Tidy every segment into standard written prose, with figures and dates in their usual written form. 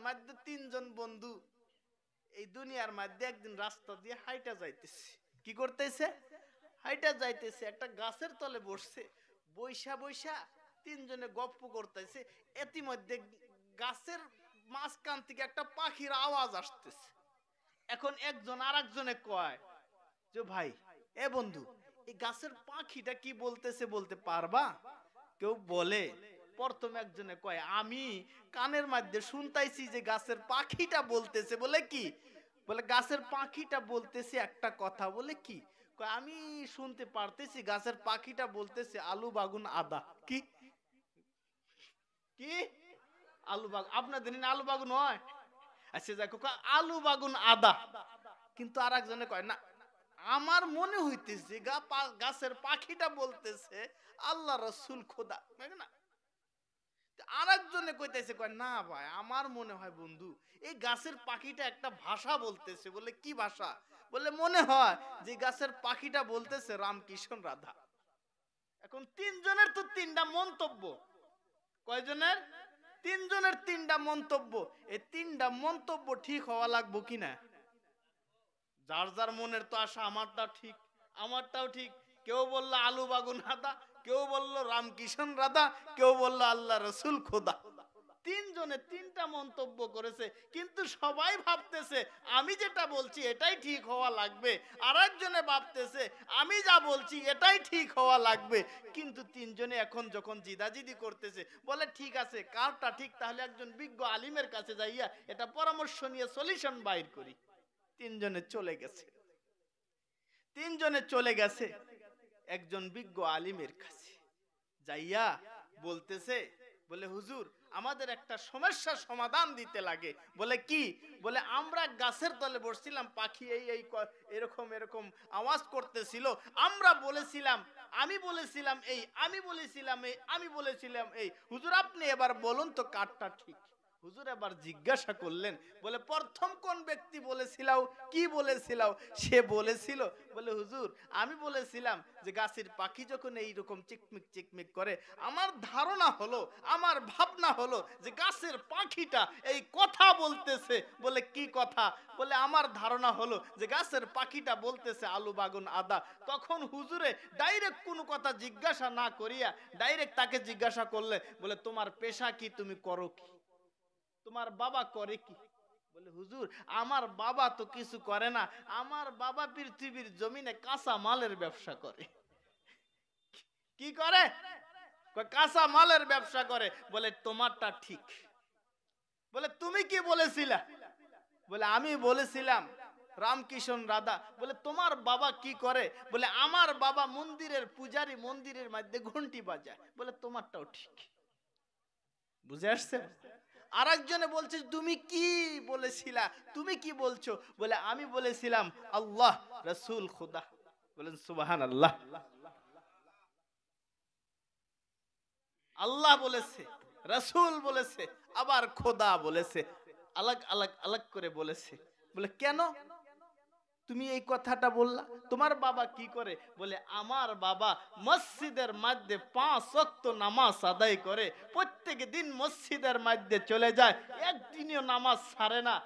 মধ্যে তিনজন বন্ধু এই দুনিয়ার মধ্যে একদিন রাস্তা দিয়ে হাইটা যাইতেছে। কি করতেছে? হাইটা যাইতেছে। একটা গাছের তলে বসছে, বৈশা বৈশা তিনজনে গপ্প করতেছে। ইতিমধ্যে গাছের মাঝখান থেকে একটা পাখির আওয়াজ আসতেছে। এখন একজন আর একজনে কয় যে ভাই, এ বন্ধু, এই গাছের পাখিটা কি বলতেছে বলতে পারবা? কেউ বলে। প্রথম একজনে কয়, আমি কানের মধ্যে শুনতাইছি যে গাছের পাখিটা বলতেছে। বলে কি? বলে গাছের পাখিটা বলতেছে একটা কথা। বলে কি? কয় আমি শুনতে পারতেছি গাছের পাখিটা বলতেছে আলু বাগুন আদা। কি কি আলু বাগুন? আপনাদের আলু বাগুন হয়? আচ্ছা দেখো, আলু বাগুন আদা। কিন্তু আর একজনে কয় না, আমার মনে হইতেছে গাছের পাখিটা বলতেছে আল্লাহ রসুল খোদা। না, আর একজনে কইতেছে, কয় না ভাই, আমার মনে হয় বন্ধু এই গাছের পাখিটা একটা ভাষা বলতেছে। বলে কি ভাষা? বলে মনে হয় যে গাছের পাখিটা বলতেছে রামকৃষ্ণ রাধা। এখন তিনজনের তো তিনটা মন্তব্য। কয়জনের? তিনজনের তিনটা মন্তব্য। এই তিনটা মন্তব্য ঠিক হওয়া লাগবো কিনা? যার যার মনের তো আশা, আমারটা ঠিক, আমারটাও ঠিক। কেউ বললো আলু বাগুন আদা, কেউ বললো রামকৃষ্ণ রাধা, কেউ বললো আল্লাহ রসুল খোদা। তিনজনে তিনটা মন্তব্য করেছে, কিন্তু সবাই ভাবতেছে আমি যেটা বলছি এটাই ঠিক হওয়া লাগবে। আর একজনে ভাবতেছে আমি যা বলছি এটাই ঠিক হওয়া লাগবে। কিন্তু তিনজনে এখন যখন জিদাজিদি করতেছে, বলে ঠিক আছে, কারটা ঠিক তাহলে একজন বিজ্ঞ আলিমের কাছে যাইয়া এটা পরামর্শ নিয়ে সলিউশন বাইর করি। তিনজনে চলে গেছে। তিনজনে চলে গেছে একজন বিজ্ঞ আলিমের কাছে। যাইয়া বলতেছে, বলে হুজুর, আমাদের একটা সমস্যার সমাধান দিতে লাগে। বলে কি? বলে আমরা গাছের তলে বসছিলাম, পাখি এই এই এরকম এরকম আওয়াজ করতেছিল। আমরা বলেছিলাম, আমি বলেছিলাম এই, আমি বলেছিলাম এই, আমি বলেছিলাম এই। হুজুর আপনি এবার বলুন তো কারটা ঠিক। হুজুর এবার জিজ্ঞাসা করলেন, বলে প্রথম কোন ব্যক্তি বলেছিলাও, কি বলেছিলাও? সে বলেছিল, বলে হুজুর আমি বলেছিলাম যে গাছের পাখি যখন এইরকম চিকমিক চিকমিক করে, আমার ধারণা হলো, আমার ভাবনা হলো যে গাছের পাখিটা এই কথা বলতেছে। বলে কি কথা? বলে আমার ধারণা হলো যে গাছের পাখিটা বলতেছে আলু বাগুন আদা। তখন হুজুরে ডাইরেক্ট কোনো কথা জিজ্ঞাসা না করিয়া ডাইরেক্ট তাকে জিজ্ঞাসা করলে, বলে তোমার পেশা কি, তুমি করো কি, তোমার বাবা করে কি? বলে হুজুর আমার বাবা তো কিছু করে না, আমার বাবা পৃথিবীর জমিনে কাঁচা মালের ব্যবসা করে। কি করে? কাঁচা মালের ব্যবসা করে। বলে তোমারটা ঠিক। বলে তুমি কি বলেছিলা? বলে আমি বলেছিলাম রামকৃষ্ণ রাধা। বলে তোমার বাবা কি করে? বলে আমার বাবা মন্দিরের পূজারী, মন্দিরের মধ্যে ঘন্টি বাজায়। বলে তোমারটাও ঠিক। বুঝে আসছে? আর একজনে বলছে তুমি কি বলেছিলা, তুমি কি বলছো? বলে আমি বলেছিলাম আল্লাহ রসুল খুদা। বলেন সুবহানাল্লাহ। আল্লাহ বলেছে, রসুল বলেছে, আবার খোদা বলেছে, আলাগ আলাগ আলাগ করে বলেছে। বলে কেন তুমি এই কথাটা বললা? তোমার বাবা কি করে? বলে আমার বাবা মসজিদের মধ্যে 5 ওয়াক্ত নামাজ আদায় করে, প্রত্যেক দিন মসজিদের মধ্যে চলে যায়, একদিনও নামাজ ছাড়ে না।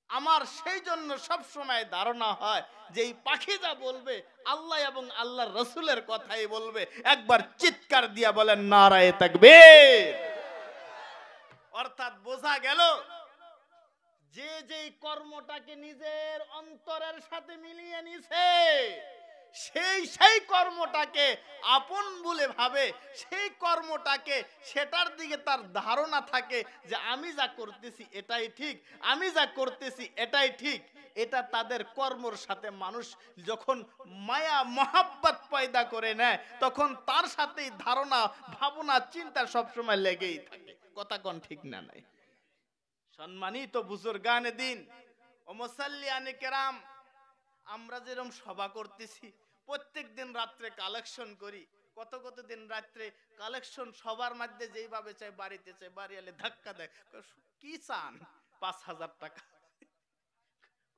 আমার সেই জন্য সব সময় ধারণা হয় যে এই পাখি যা বলবে আল্লাহ এবং আল্লাহর রসুলের কথাই বলবে। একবার চিৎকার দিয়া বলেন নারায়ে তাকবীর। অর্থাৎ বোঝা গেল যে যেই কর্মটাকে নিজের অন্তরের সাথে মিলিয়ে নিছে, সেই কর্মটাকে আপন বলে ভাবে, সেই কর্মটাকে সেটার দিকে তার ধারণা থাকে যে আমি যা করতেছি এটাই ঠিক, আমি যা করতেছি এটাই ঠিক। এটা তাদের কর্মর সাথে মানুষ যখন মায়া মহাব্বত পয়দা করে নেয়, তখন তার সাথেই ধারণা, ভাবনা, চিন্তা সবসময় লেগেই থাকে। কথা কোন ঠিক না নাই? সম্মানিত বুজুর্গানে দিন ও মুসাল্লিয়ানে কেরাম, আমরা যেরকম সভা করতেছি, প্রত্যেক দিন রাত্রে কালেকশন করি। কত কত দিন রাত্রে কালেকশন সবার মধ্যে যেইভাবে চাই, বাড়িতে চাই, বাড়ি এলে ধাক্কা দেয়, কি চান? 5,000 টাকা।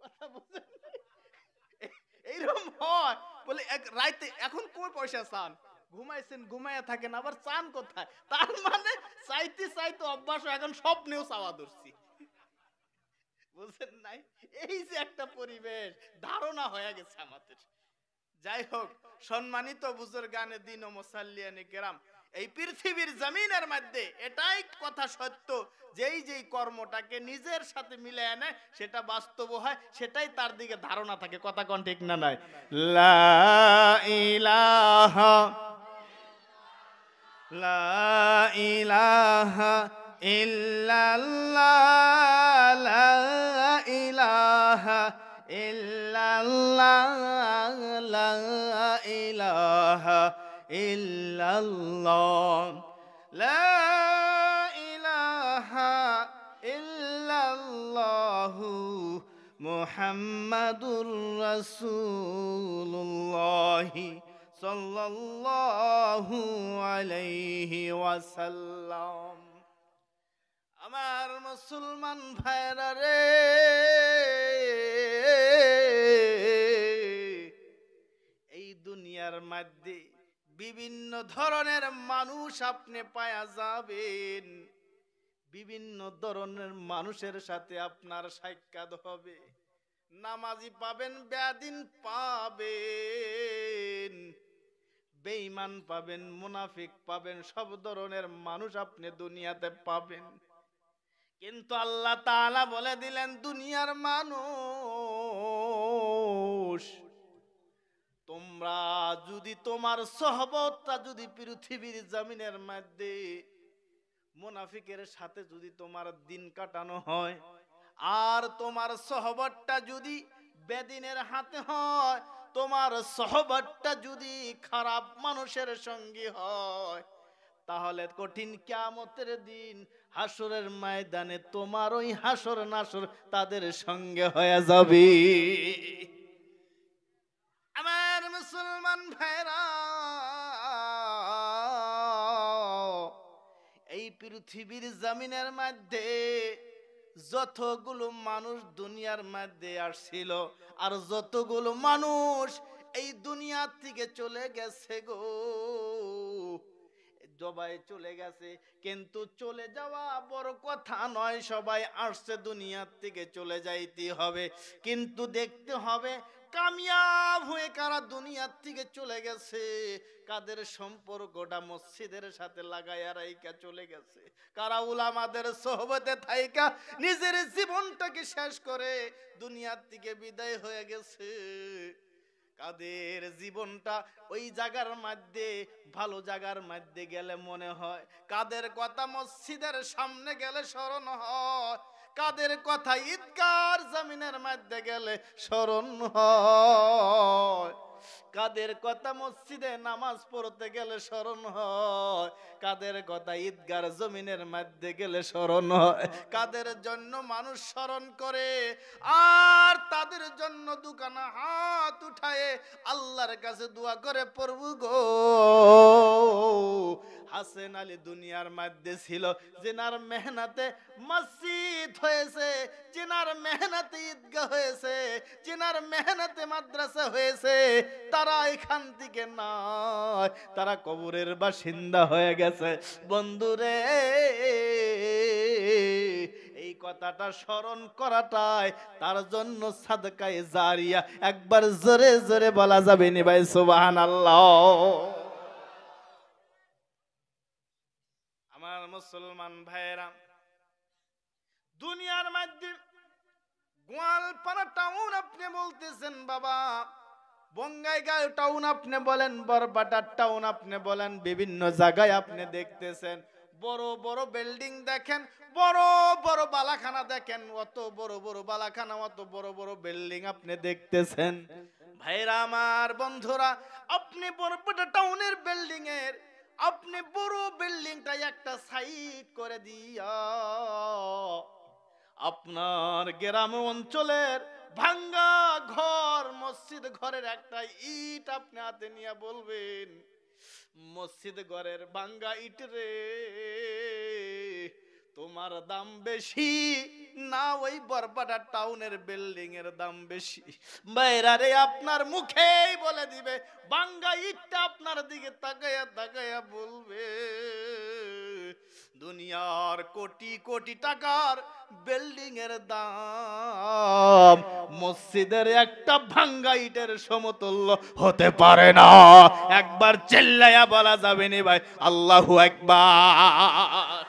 কথা বুঝেন? এইরকম হয়। বলে এক রাইতে এখন কই পয়সা চান? ঘুমাইছেন, ঘুমাইয়া থাকেন, আবার চান কোথায়? তার মানে চাইতে চাইতে অভ্যাস, এখন স্বপ্নেও চাওয়া ধরছি। বুঝছেন নাই? এই যে একটা পরিবেশ ধারণা হয়ে গেছে আমাদের। যাই হোক, সম্মানিত বুজুর্গানে দিন ও মুসাল্লিয়ানে কেরাম, এই পৃথিবীর জমিনের মধ্যে এটাই কথা সত্য, যেই যেই কর্মটাকে নিজের সাথে মিলে আনে সেটা বাস্তব হয়, সেটাই তার দিকে ধারণা থাকে। কথা কোন ঠিক না নয়? লা ইলাহা, লা ইলাহা ইল্লাল্লাহ, লা ইলাহা ইল্লাল্লাহ, লা ইলাহা ইল্লাল্লাহ, লা ইলাহা ইল্লাল্লাহু মুহাম্মাদুর রাসূলুল্লাহ সাল্লাল্লাহু আলাইহি ওয়াসাল্লাম। আমার মুসলমান ভাইরা রে, এই দুনিয়ার মধ্যে বিভিন্ন ধরনের মানুষ আপনি পায়া যাবেন, বিভিন্ন ধরনের মানুষের সাথে আপনার সাক্ষাৎ হবে। নামাজি পাবেন, বেয়াদিন পাবেন, বেঈমান পাবেন, মুনাফিক পাবেন, সব ধরনের মানুষ আপনি দুনিয়াতে পাবেন। কিন্তু আল্লাহ তাআলা বলে দিলেন, দুনিয়ার মানুষ, তোমরা যদি তোমার সহবতটা যদি পৃথিবীর জমিনের মধ্যে মুনাফিকের সাথে যদি তোমার দিন কাটানো হয়, আর তোমার সহবতটা যদি বেদিনের হাতে হয়, তোমার সহবতটা যদি খারাপ মানুষের সঙ্গী হয়, তাহলে কঠিন কিয়ামতের দিন হাসরের ময়দানে তোমার ওই হাসর নাসর তাদের সঙ্গে হয়ে যাবে। আমার মুসলমান ভাইরা, এই পৃথিবীর জমিনের মধ্যে যতগুলো মানুষ দুনিয়ার মধ্যে আসছিল, আর যতগুলো মানুষ এই দুনিয়া থেকে চলে গেছে গো, সবাই চলে গেছে। কিন্তু চলে যাওয়া বড় কথা নয়, সবাই আসছে দুনিয়ার থেকে চলে যাইতে হবে, কিন্তু দেখতে হবে কামিয়াব হয়ে কারা দুনিয়ার থেকে চলে গেছে, কাদের সম্পর্কটা মসজিদের সাথে লাগাইয়া রাইকা চলে গেছে, কারা উলামাদের সোহবতে থাইকা নিজের জীবনটাকে শেষ করে দুনিয়ার থেকে বিদায় হয়ে গেছে, কাদের জীবনটা ওই জায়গার মধ্যে ভালো জায়গার মধ্যে গেলে মনে হয়, কাদের কথা মসজিদের সামনে গেলে স্মরণ হয়, কাদের কথা ঈদগার জমিনের মধ্যে গেলে স্মরণ হয়, কাদের কথা মসজিদে নামাজ পড়তে গেলে স্মরণ হয়, কাদের কথা ঈদগার জমিনের মধ্যে গেলে স্মরণ হয়, কাদের জন্য মানুষ স্মরণ করে, আর তাদের জন্য দুখানা হাত উঠায়ে আল্লাহর কাছে দোয়া করে, প্রভু গো, হাসেন আলী দুনিয়ার মধ্যে ছিল, যেনার মেহনতে মসজিদ হয়েছে, যেনার মেহনতে ঈদগাহ হয়েছে, যেনার মেহনতে মাদ্রাসা হয়েছে, তারা এখান থেকে নয়, তারা কবরের বাসিন্দা হয়ে গেছে। বন্ধুরে, এই কথাটা স্মরণ করাটাই তার জন্য সাদকায়ে জারিয়া। একবার জোরে জোরে বলা যাবে নি ভাই সুবহানাল্লাহ? আমার মুসলমান ভাইরা, দুনিয়ার মধ্যে গোয়ালপাড়া টাউন আপনি বলতেছেন বাবা, বঙ্গাইগাঁও টাউন আপনি বলেন, বরবাটা টাউন আপনি বলেন, বিভিন্ন জায়গায় আপনি দেখতেছেন বড় বড় বিল্ডিং দেখেন, বড় বড় বালাখানা দেখেন, অত বড় বড় বালাখানা, অত বড় বড় বিল্ডিং আপনি দেখতেছেন। ভাইরা আমার, বন্ধুরা, আপনি বরবাটা টাউনের বিল্ডিং এর আপনি বড় বিল্ডিংটা একটা সাইড করে দিয়া আপনার গ্রাম অঞ্চলের ভাঙ্গা ঘর, মসজিদ ঘরের একটা ইট আপনি হাতে নিয়ে বলবেন, মসজিদ ঘরের ভাঙ্গা ইট রে, তোমার দাম বেশি না ওই বরপাড়া টাউনের বিল্ডিং এর দাম বেশি। বাইরা রে আপনার মুখেই বলে দিবে, ভাঙ্গা ইটটা আপনার দিকে তাকায়া তাকায়া বলবে দুনিয়ার কোটি কোটি টাকার বিল্ডিং এর দাম মসজিদের একটা ভাঙ্গা ইটের সমতুল্য হতে পারে না। একবার চিল্লায়া বলা যাবে না ভাই আল্লাহু আকবার।